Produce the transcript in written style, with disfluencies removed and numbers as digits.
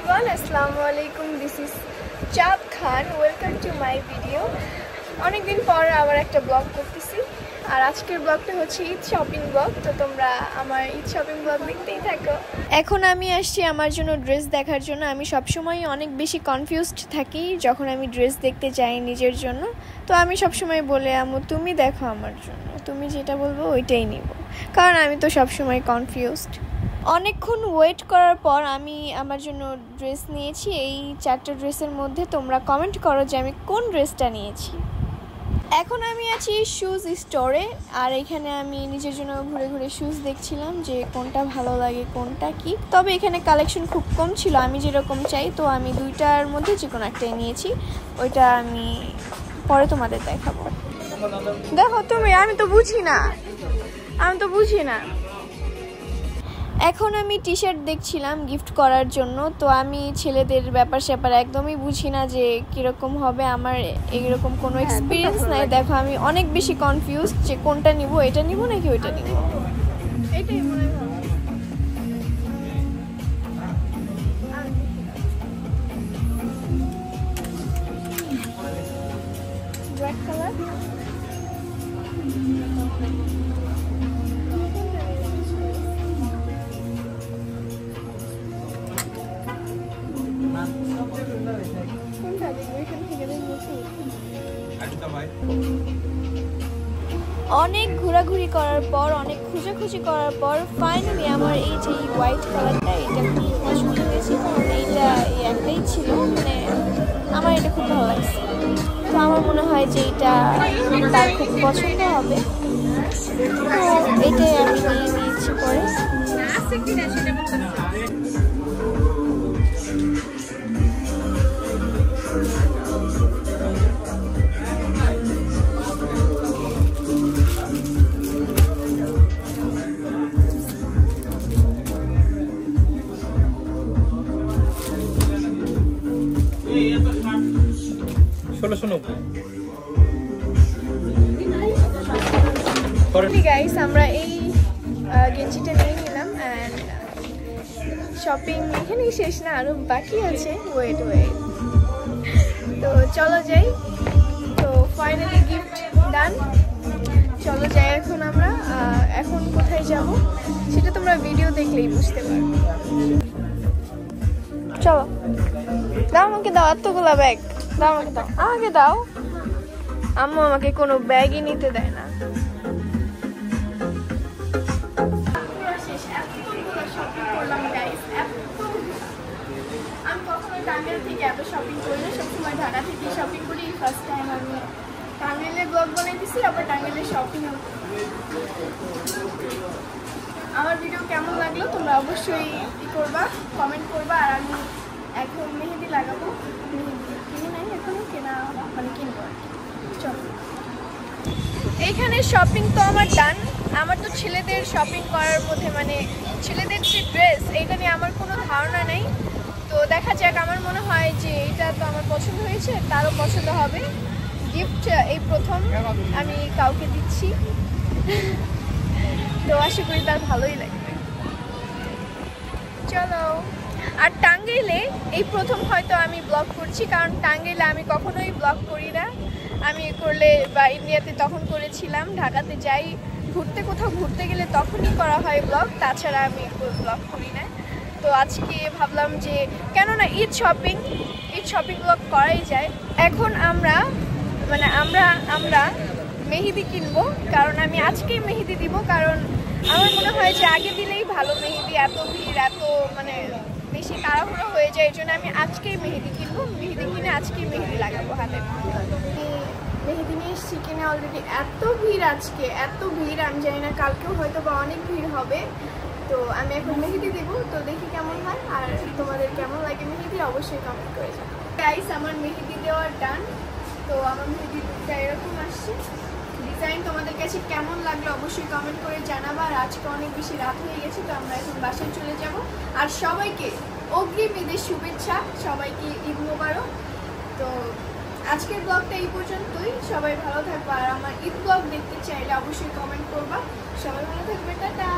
everyone, Assalamualaikum. This is Chad Khan. Welcome to my video. অনেকদিন পর আবার একটা ব্লগ করতেছি আর আজকের ব্লগটা হচ্ছে ঈদ শপিং ব্লগ। তো তোমরা আমার ঈদ শপিং ব্লগ দেখতেই থাকো। এখন আমি আসছি আমার জন্য ড্রেস দেখার জন্য। আমি সবসময় অনেক বেশি কনফিউজড থাকি যখন আমি ড্রেস দেখতে যাই নিজের জন্য। তো আমি সবসময় বলে আম্মু তুমি দেখো আমার জন্য, তুমি যেটা বলবো ওইটাই নিব, কারণ আমি তো সবসময় কনফিউজড। অনেকক্ষণ ওয়েট করার পর আমি আমার জন্য ড্রেস নিয়েছি। এই 4টা ড্রেসের মধ্যে তোমরা কমেন্ট করো যে আমি কোন ড্রেসটা নিয়েছি। এখন আমি আছি শুজ স্টোরে আর এখানে আমি নিজের জন্য ঘুরে ঘুরে শুজ দেখছিলাম যে কোনটা ভালো লাগে কোনটা কি। তবে এখানে কালেকশন খুব কম ছিল, আমি যেরকম চাই। তো আমি দুইটার মধ্যে যে কোনো একটাই নিয়েছি, ওইটা আমি পরে তোমাদের দেখাবো। দেখো তুমি, আমি তো বুঝি না। এখন আমি টি শার্ট দেখছিলাম গিফট করার জন্য। তো আমি ছেলেদের ব্যাপার স্যাপার একদমই বুঝি না যে কীরকম হবে, আমার এইরকম কোনো এক্সপিরিয়েন্স নাই। দেখো আমি অনেক বেশি কনফিউজ যে কোনটা নিব, এটা নিব নাকি ওইটা নিব। এইটাই মনে হয় ব্ল্যাক কালার। অনেক ঘোরাঘুরি করার পর, অনেক খোঁজাখুঁজি করার পর ফাইনালি আমার এই যে হোয়াইট কালারটা, এটা খুব পছন্দ হয়েছে। কারণ এইটা এই একটাই ছিল, মানে আমার এটা খুব ভালো লাগছে। তো আমার মনে হয় যে এটা তার খুব পছন্দ হবে, তো এটাই আমি নিয়ে নিয়েছি পরে। গাইস, আমরা এই গেঞ্জিটা নিয়ে নিলাম অ্যান্ড শপিং এখানেই শেষ না, আরো বাকি আছে। ওয়েট তো চলো যাই। তো ফাইনালি গিফট ডান, চলো যাই। এখন আমরা এখন কোথায় যাব সেটা তোমরা ভিডিও দেখলেই বুঝতে পারবে। চলো, দাও আমাকে, দাও এতগুলা ব্যাগ, দাও আমাকে দাও। আম্মু আমাকে কোনো ব্যাগই নিতে দেয় না। আমি কখনো টাঙ্গাইল থেকে এত শপিং করি না, সবসময় ঢাকা থেকে শপিং করি। ফার্স্ট টাইম আমি টাঙ্গাইলের ব্লগ বানাইতেছি, আবার টাঙ্গাইলের শপিংও। আমার ভিডিও কেমন লাগলো তোমরা অবশ্যই করবা, কমেন্ট করবা। আর আমি এখন মেহেদি লাগাবো, কিনে নাই এখনো, কেনা মানে কিনবো। চলো, এইখানে শপিং তো আমার ডান। আমার তো ছেলেদের শপিং করার মধ্যে, মানে ছেলেদের যে ড্রেস, এইটা নিয়ে আমার কোনো ধারণা নেই। তো দেখা যাক, আমার মনে হয় যে এটা তো আমার পছন্দ হয়েছে, তারও পছন্দ হবে। গিফট এই প্রথম আমি কাউকে দিচ্ছি, তো আশা করি তার ভালোই লাগবে। চলো। আর টাঙ্গাইলে এই প্রথম হয়তো আমি ব্লগ করছি, কারণ টাঙ্গাইলে আমি কখনোই ব্লগ করি না। আমি করলে বা ইন্ডিয়াতে তখন করেছিলাম, ঢাকাতে যাই ঘুরতে, কোথাও ঘুরতে গেলে তখনই করা হয় ব্লগ, তাছাড়া আমি ব্লগ করি না। তো আজকে ভাবলাম যে কেননা ঈদ শপিং ব্লগ করাই যায়। এখন আমরা মেহেদি কিনবো, কারণ আমি আজকেই মেহেদি দিব। কারণ আমার মনে হয় যে আগে দিলেই ভালো মেহেদি, এত ভিড়, এত মানে বেশি তাড়াহুড়ো হয়ে যায়। এই জন্য আমি আজকেই মেহেদি কিনবো, মেহেদি কিনে আজকেই মেহেদি লাগাবো হাতে। মেহেদি নিয়ে এসছি কিনে অলরেডি। এত ভিড় আজকে, এত ভিড়, আমি জানি না কালকেও হয়তো বা অনেক ভিড় হবে। তো আমি এখন মেহেদি দিব, তো দেখি কেমন হয়। আর তোমাদের কেমন লাগে মেহেদি অবশ্যই কমেন্ট করে জানাও। গাইস, আমার মেহেদি দেওয়ার ডান। তো আমার মেহেদিটা এরকম আসছে ডিজাইন। তোমাদের কাছে কেমন লাগলো অবশ্যই কমেন্ট করে জানাবা। আর আজকে অনেক বেশি রাত হয়ে গেছে, তো আমরা এখন বাসায় চলে যাব। আর সবাইকে অগ্রিম ঈদের শুভেচ্ছা, সবাইকে ঈদ মোবারক। তো আজকের ব্লগটা এই পর্যন্তই। সবাই ভালো থাকবা, আর আমার ঈদ ব্লগ দেখতে চাইলে অবশ্যই কমেন্ট করবা। সবাই ভালো থাকবে, টাটা।